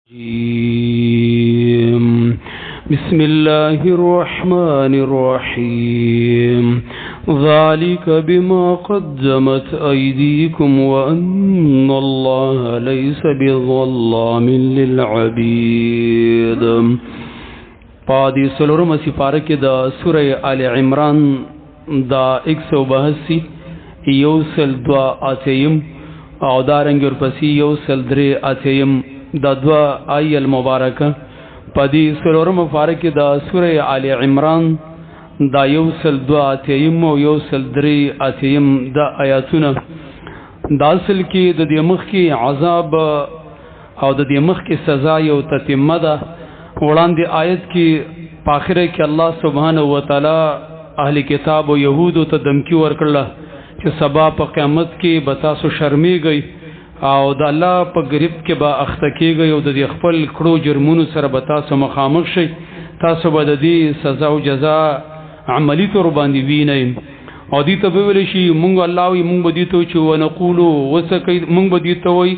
بسم الله الرحمن الرحيم ذلك بما قدمت أيديكم وأن الله ليس بظلام للعبيد. پادی سلورم سپارہ کے دا سورہ آل عمران دا 182 یوسل دوا آتیم او دارنگ ورپسی یوسل درے آتیم دا دوا آئی المبارکہ. پدی سلورم فارق دا سورہ آل عمران دا یوسل دوا آتیم و یوسل درے آتیم دا آیاتنا دا اصل کی دا دیمخ کی عذاب او دا دیمخ کی سزا یو تتمہ دا وڑان دی آیت کی پاخرہ کی اللہ سبحانہ وتعالی اہل کتاب و یہود و تدمکی ورکرلہ کہ سبا پا قیامت کی بتاسو شرمی گئی او دا اللہ پا گریب کے با اختکی گئی او دا دی خپل کڑو جرمونو سر بتاسو مخامق شئی تاسو با دا دی سزا و جزا عملی تو رباندی وینئیم او دی تبویلشی منگ اللہوی منگ با دیتو چو ونقولو وسکی منگ با دیتوی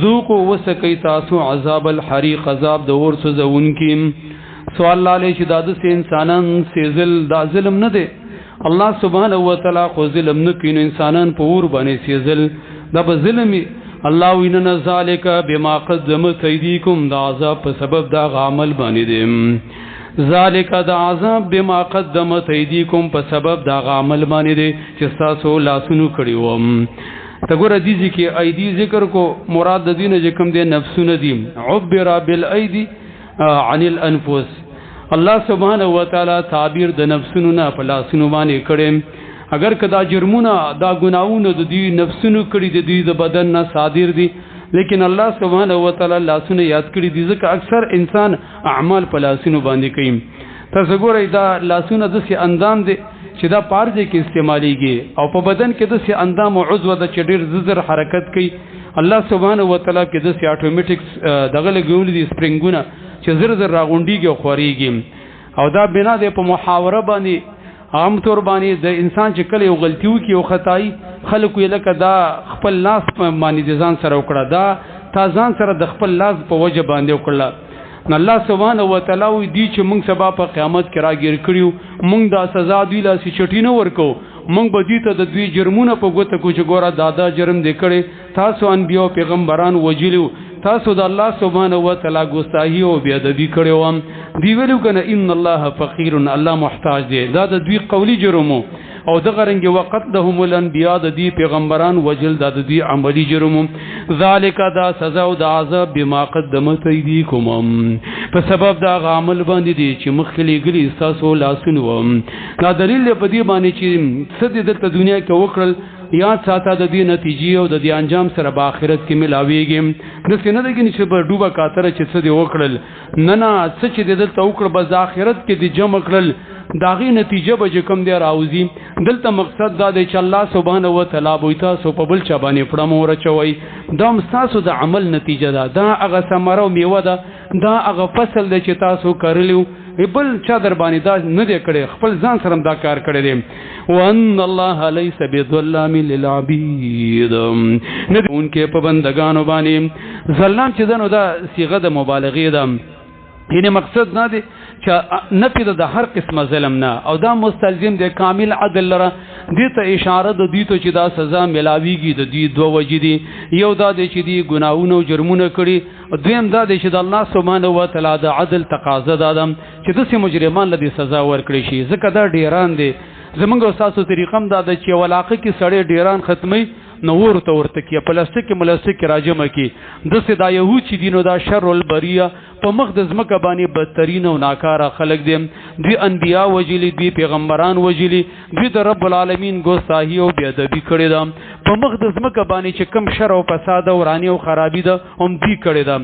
ذوقو وسکی تاسو عذاب الحریق عذاب دور سزون کیم. سوال اللہ علیہ شداد سے انسانان سے دا ظلم نہ دے اللہ سبحانہ وتعالی کو ظلم نہ کین انسانان پور بنے سے دا ظلمی اللہ ویننا ذالک بما قدمت ایدیکم دا عذاب پر سبب دا عمل بانی دے ذالک دا عذاب بما قدمت ایدیکم پر سبب دا عمل بانی دے چستا سو لاسنو کڑیوم. تگور عزیزی کی ایدی ذکر کو مراد دین جکم دے نفسو ندیم عبرا بالایدی عن الانفس. اللہ سبحانہ وتعالی تعبیر د نفسونو نا پلاسونو باندې کړي اگر کدا جرمونه دا گناہونه د دې نفسونو کړي د دې د بدن نه صادر دي لیکن اللہ سبحانہ وتعالی لاسونه یاد کړي دي ځکه اکثر انسان اعمال پلاسونو باندې کوي. تاسو ګورئ دا لاسونه د څه اندام دي چې دا پارځه کې استعماليږي او په بدن کې د څه اندام او عضو د چډیر زر حرکت کوي. اللہ سبحانہ وتعالی کې د څه اتوماتیک دغه لګول دي سپرینګونه چې زر زر راغونډيږي او خوريږي او دا بنا د په محاوره باندې عام طور باندې د انسان چې کله یو غلطي وکي او خدای خلکو یې لکه دا خپل لاس باندې ځان سره وکړه دا تا ځان سره د خپل لاس په وجه باندې وکړه. الله سبحانه وتعالی وی دی چې موږ سبا په قیامت کې راګیر کړیو موږ دا سزا دی لا سی چټی نه ورکو موږ به دې ته د دوی جرمونه په ګوته کو چې ګوره دادا جرم دې کړي تاسو انبیو پیغمبران وجلیو تاسو د الله سبحانه وتعالی ګستاهی او بی ادبی کړو دی ویلو کنه ان الله فقیر الله محتاج دی دا د دوی قولی جرمو او دغه رنګ وقتهم الانبیاء د دې پیغمبران وجل د دې عملی جرمو ذالک دا سزا او د عذاب بما قدمت ایدیکم په سبب دا عمل باندې دي چې مخکلي ګلی تاسو لاسونو دا دلیل په دې باندې چې صد د دنیا کې وکړل یاد ساته د دې نتیجې او د دې انجام سره په آخرت کې ملاويږي د څه نه دګنی چې په ډوبه کاتره چې څه دی وکړل نه نه څه چې د توکړ په آخرت کې د جمع کړل داغي نتیجه به کوم دی راوځي دلته مقصد دا دی چې الله سبحانه وتعالی بو تاسو په بل چا باندې پړم ورچوي دا تاسو د عمل نتیجه ده دا هغه ثمره او میوه ده دا هغه فصل دی چې تاسو کړلیو بل چا در باندې دا نه دی کړی خپل ځان سره دا کار کړی دی. وان الله ليس بظلام للعبيد نه اونکه په بندگانو باندې ظلم چې دنو دا صيغه د مبالغه ده یعنی مقصد نه دی چې نفي د هر قسمه ظلم نه او دا مستلزم دی کامل عدل لره دې ته اشاره د دې ته چې دا سزا ملاويږي د دې دوه وجې دي یو دا دی چې دی ګناہونه او جرمونه کړي دویم دا دی چې د الله سبحانه وتعالی د عدل تقاضا ده چې د مجرمان له سزا ورکړي شي ځکه دا ډیران دی زمونږ استادو طریقم دا د چې ولاقه کې سړی ډیران ختمي نور ته ورته کې پلاستیک ملاسټیک راجمه کې د صدا يهود چې دینو دا شر البریه په مقدس مکه باندې بدترین او ناکاره خلق دي دوی انبیا وجلی دوی پیغمبران وجلی دوی د رب العالمین ګستاهی او بی ادبی کړی دا په مقدس مکه باندې چې کم شر او فساد او رانی او خرابی ده هم دوی کړی دا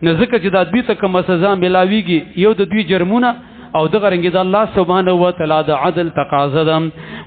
نه ځکه چې دا دوی ته کوم سزا ملاویږي یو د دوی جرمونه او دغه رنګ د الله سبحانه وتعالی د عدل تقاضا ده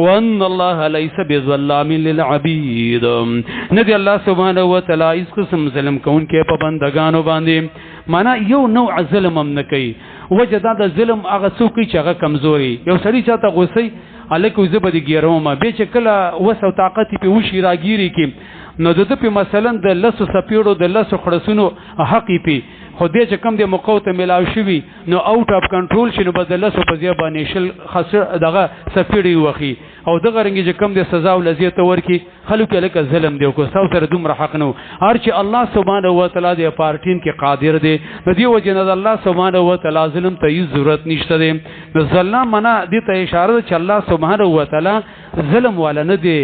وان الله ليس بظلام للعبيد ندی الله سبحانه وتعالی اس قسم ظلم کون کې په بندگانو باندې معنا یو نوع ظلم هم نه کوي وجه دا د ظلم هغه څوک چې هغه کمزوري یو سړی چاته غوسي الکه زبدي ګیرومه به چې کله وسو طاقت په وشي راګيري کې نو د په مثلا د لسو سپیړو د لسو خړسونو حق پی خو دې چې کم د موقع ته ملاو شوي نو آوټ اف کنټرول شي نو به د لسو په ځای باندې شل خسر دغه سپیډي وخي او دغه رنګ چې کم د سزا او لذت ورکي خلکو لکه ظلم دی کو سو سره دومره حق نو هر چې الله سبحانه و تعالی د پارټین کې قادر دی نو دی وجه نه الله سبحانه و تعالی ظلم ته هیڅ ضرورت نشته دی نو ظلم منا دې ته اشاره چې الله سبحانه و تعالی ظلم والا نه دی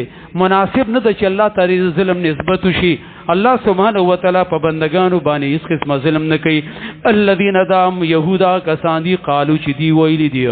مناسب نه دی چې الله تعالی ظلم نسبت شي الله سبحانه و تعالی په بندگانو باندې هیڅ قسم ظلم نه کوي الذين دام يهودا کسان دي قالو چې دی ویلي دي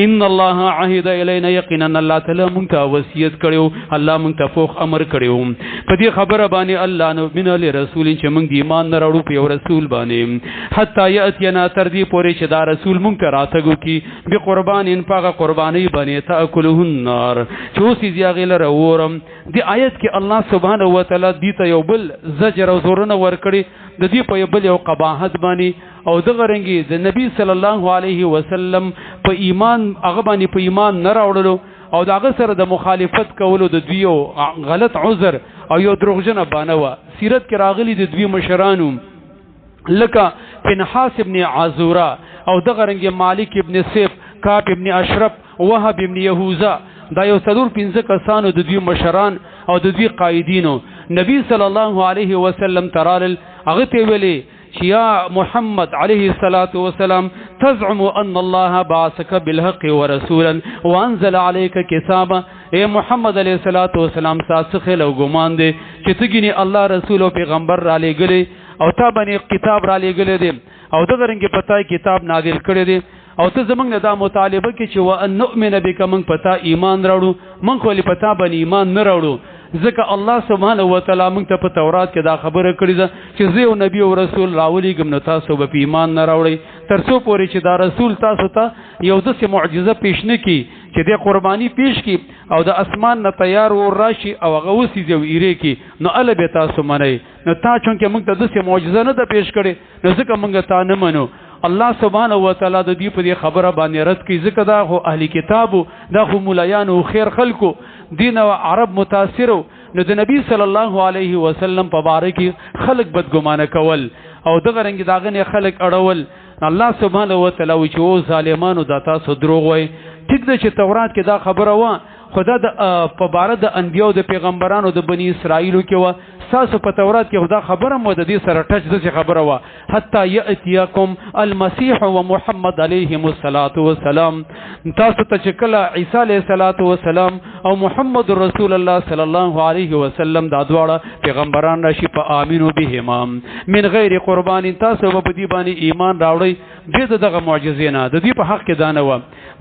ان الله عهد الينا يقينا الله تعالی مونږ ته وصیت کړو الله مونږ ته فوق امر کړو په دې خبره باندې الله نو من له رسول چې مونږ ایمان نه راوړو په یو رسول باندې حتا یاتینا تر دې پورې چې دا رسول مونږ ته راتګو کی به قربان ان پاغه قربانی باندې تاکله النار چوسی زیاغل راورم دی آیت کې الله سبحانه و تعالی دې ته یو بل زجر او زورونه ورکړي د دې په بل یو قباحت باندې او دغه رنګي د نبی صلی الله علیه وسلم په ایمان هغه باندې په ایمان نه راوړلو او داغه سره د مخالفت کولو د دویو غلط عذر او یو دروغجنه بانه سیرت کې راغلي د دوی مشرانو لکه فنحاس ابن عزورا او دغه رنګي مالک ابن سیف کعب ابن اشرف وهب ابن یهوذا دا یو څلور پنځه کسانو د دوی مشران او د دوی قائدینو نبی صلی الله علیه وسلم ترال هغه ته ویلي چې یا محمد علیه الصلاة والسلام تزعم ان الله بعثك بالحق ورسولا وانزل عليك كتابا اے محمد علیه الصلاة والسلام تاسو خل او ګمان دي چې تګینی الله رسول او پیغمبر را لېګلې او تا باندې کتاب را لېګلې دي او دغه رنګ پتاي کتاب نازل کړی دي او ته زمنګ نه دا مطالبه کې چې وان نؤمن بك من پتا ایمان راوړو من خو لې پتا باندې ایمان نه راوړو ځکه الله سبحانه و تعالی موږ ته په تورات کې دا خبره کړې ده چې زه یو نبی او رسول راولېږم نو تاسو به ایمان نه راوړئ تر څو پورې چې دا رسول تاسو ته یو داسې معجزه پیش نه کړي چې د قرباني پیش کړي او د اسمان نه تیار ور راشي او هغه وسیږي او ایره کړي نو الله به تاسو منئ نو تا چونکې موږ ته داسې معجزه نه ده پیش کړې نو ځکه موږ تا نه منو الله سبحانه و تعالی د دې په دې خبره باندې رد کوي ځکه دا خو اهلی کتابو دا خو مولایانو خیر خلکو دین او عرب متاثرو نو د نبی صلی الله علیه وسلم په باره کې خلک بدګمانه کول او دغه رنګ داغه خلک اړول الله سبحانه و تعالی چې او ظالمانو دا تاسو دروغ وای ټیک ده چې تورات کې دا خبره و خدا د په باره د انبیو د پیغمبرانو د بنی اسرائیلو کې و تاسو په تورات کې خدا خبره مو د دې سره ټچ د خبره و حتا یاتیکم المسیح و محمد علیه الصلاۃ والسلام تاسو ته چې کله عیسی علیه الصلاۃ والسلام او محمد رسول الله صلی الله علیه وسلم دا دواړه پیغمبران راشي په امینو بهما من غیر قربان تاسو په دې باندې ایمان راوړی دغه معجزې نه د دې په حق کې دانه و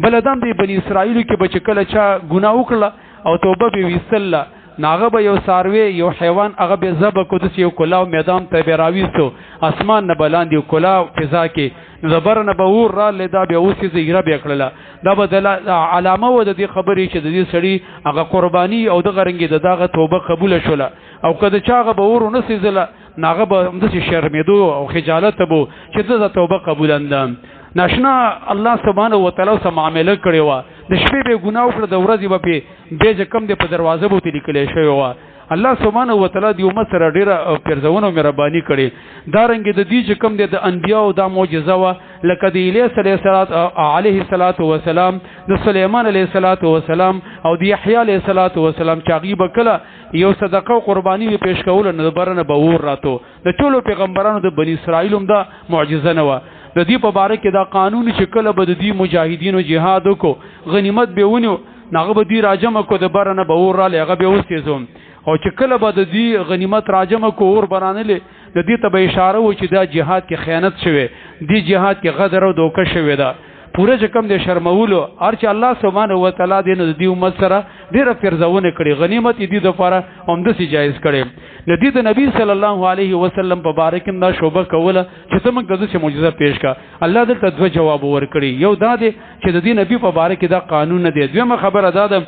بلدان دی بنی اسرائیل کې بچ کله چا ګناه وکړه او توبه به ویسله ناغه به یو ساروی یو حیوان هغه به ذبح کو د یو کلاو میدان ته به راويستو اسمان نه بلاندې کلاو فضا کې زبر نه به ور را لیدا به اوسې زیره به کړله دا بدل علامه و د دې خبرې چې د دې سړي هغه قرباني او د غرنګي دغه توبه قبول شوله او کله چاغه به ور نه سيزله ناغه به د شرمېدو او خجالت بو چې د توبه قبول اندام ناشنا الله سبحانه و تعالی سره معاملې کړې و د شپې به ګناه وکړه د ورځې به کم د په دروازه بوتې لیکلې شوی و الله سبحانه و تعالی د امت سره ډیره پرځونه مهرباني کړې دا رنګ د دې چې کم د انبیاء دا معجزه و لکه د الیاس علیه السلام د سليمان علیه السلام او د یحیی علیه السلام چې غیب کله یو صدقه او قربانی پیش کول نه برنه به ور راتو د ټولو پیغمبرانو د بنی اسرائیل هم دا معجزه نه و د دې په باره کې دا قانون چې کله به د دې مجاهدینو جهاد وکړو غنیمت به ونیو ناغه به دې راجمه کو د برنه به ور را لغه به وسېزوم او چې کله به د دې غنیمت راجمه کو ور برانلې د دې ته به اشاره و چې دا جهاد کې خیانت شوه دی جهاد کې غدر او دوکه شوه دا پوره کم د شرمولو هر چې الله سبحانه و تعالی دې نو د امت سره ډیره فرزونه کړي غنیمت دې د لپاره هم د سي جایز کړي ندی د نبی صلی الله علیه وسلم په باره کې دا شوبه کوله چې تمک د څه معجزه پیش کا الله دې ته دوه جواب ورکړي یو دا دی چې د دې نبی په باره کې دا قانون نه دی دویمه خبره ده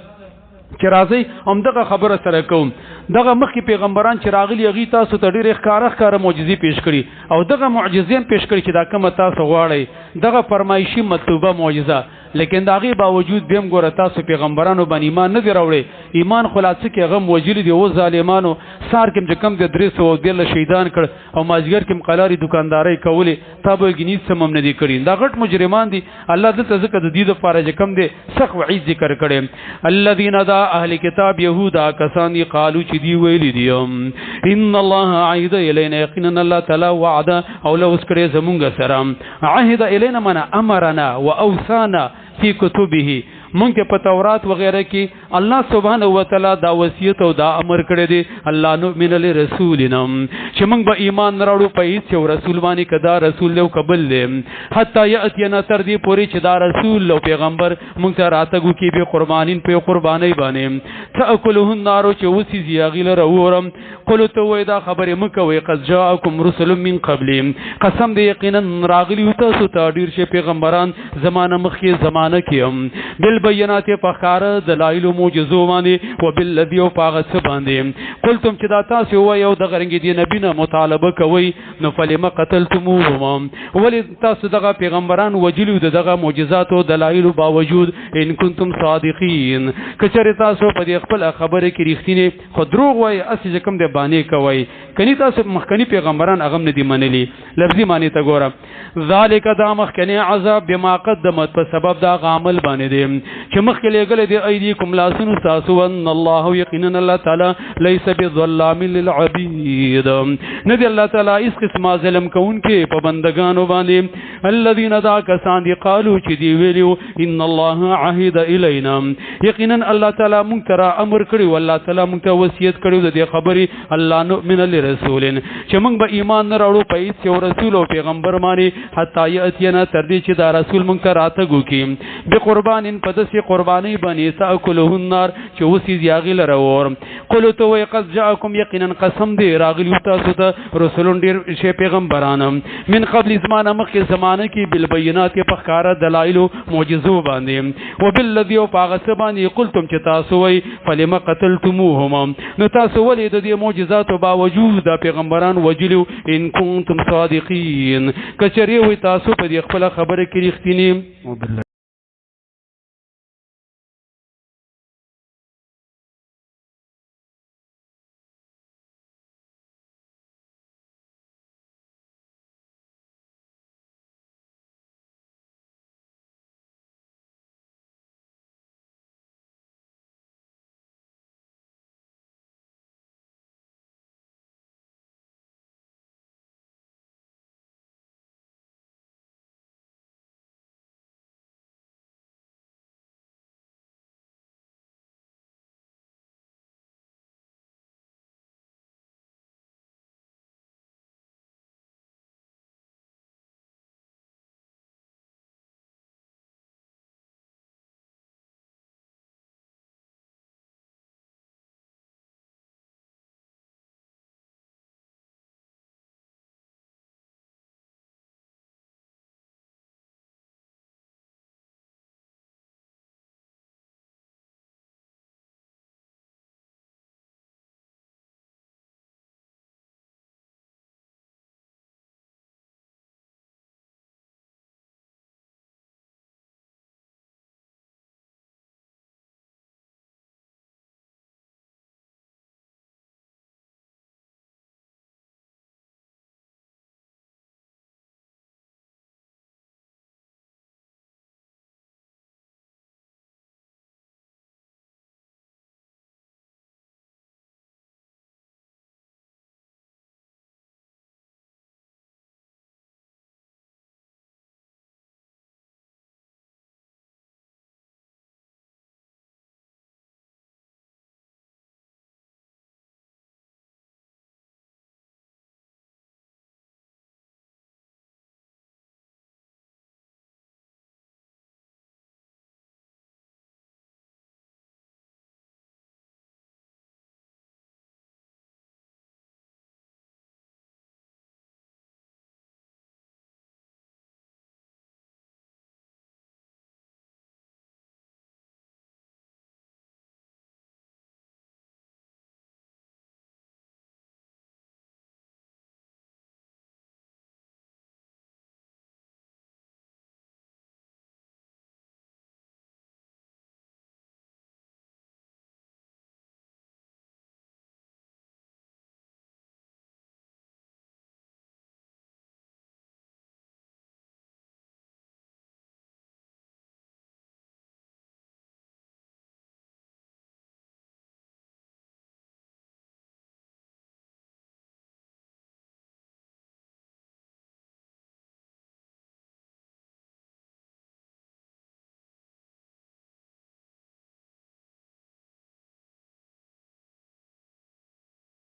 چې راځي هم دغه خبره سره کوم دغه مخکې پیغمبران چې راغلي هغه تاسو ته ډېر ښکارا معجزې پیش کړي او دغه معجزې پیش کړي چې دا کوم تاسو غواړئ دغه فرمایشي مطلوبه معجزه لیکن دا غي باوجود بهم ګوره تاسو پیغمبرانو باندې ایمان نه دی راوړی ایمان خلاصه کې غم وجلی دی او ظالمانو سار کې کم د 300 شهیدان کړ او ماجګر کې قلاري دکانداري کولې تابو غنی سمم نه دی کړی دا غټ مجرمان دي الله د تزکه د دې لپاره چې کم دي سخت وعید ذکر کړي الذين دا اهل کتاب يهودا کسان دي قالو چې دی ویل دي ان الله عهد الينا يقينا الله تعالی وعد او لو اسکره زمونږ سره عهد الينا من امرنا واوصانا فی کتبه مونږ په تورات وغیرہ کې الله سبحانه و تعالی دا وصیت او دا امر کړی دی الله نو من لرسولنا چې مونږ به ایمان راوړو په هیڅ یو رسول باندې کدا رسول له قبل له حتی یاتینا تر دې پوری چې دا رسول او پیغمبر مونږ ته راتګو کې به قربانین په قربانای باندې تاکلوه النار چې وسی زیاغیل راورم قلت تو دا خبره مکوي قد جاءکم رسل من قبل قسم دې یقینا راغلی تاسو ته ډیر شي پیغمبران زمانه مخکې زمانه کې بل بینات فخار دلائل معجزو باندې وبالذي فاغت باندې قلتم چې دا تاسو و یو د غرنګ دی نبی نه مطالبه کوي نو فلم قتلتموهم ولی تاسو دغه پیغمبران وجلو دغه معجزات او دلائل باوجود ان کنتم صادقین کچره تاسو په دې خپل خبره کې ریښتینی خو دروغ وای اسی کوم د باندې کوي کني تاسو مخکنی پیغمبران اغم نه دی منلی لفظي معنی ته ګوره ذالک دا مخکنی عذاب بما قدمت په سبب دا عمل باندې دی چې مخکې لګل دی ایدیکم لاسن تاسو ان الله یقینا الله تعالی ليس بظلام للعبید ندی الله تعالی اس قسمه ظلم کون کې په بندگانو باندې الذين دا کسان دی قالو چې دی ویلو ان الله عهد الینا یقینا الله تعالی مونږ ته امر کړی والله تعالی مونږ ته وصیت کړی د دې خبري الله نؤمن لرسول چې مونږ به ایمان نه راوړو په هیڅ یو رسول او پیغمبر باندې حتی یاتینا تر دې چې دا رسول مونږ ته راتګو کې به قربان پدسی قربانی بنی تاکلوه النار چې وسی زیاغل راور قلت و قد جاءکم یقینا قسم دی راغلی تاسو ته رسولون ډیر شی پیغمبران من قبل زمانه مخکې زمانه کې بالبينات په ښکارا دلایل معجزو باندې وبالذي فاغت باندې قلتم چې تاسو وای فلم قتلتموهم نو تاسو ولې د دې معجزات باوجود د پیغمبران وجلو ان کنتم صادقین کچری وای تاسو په دې خپل خبره کې رښتینی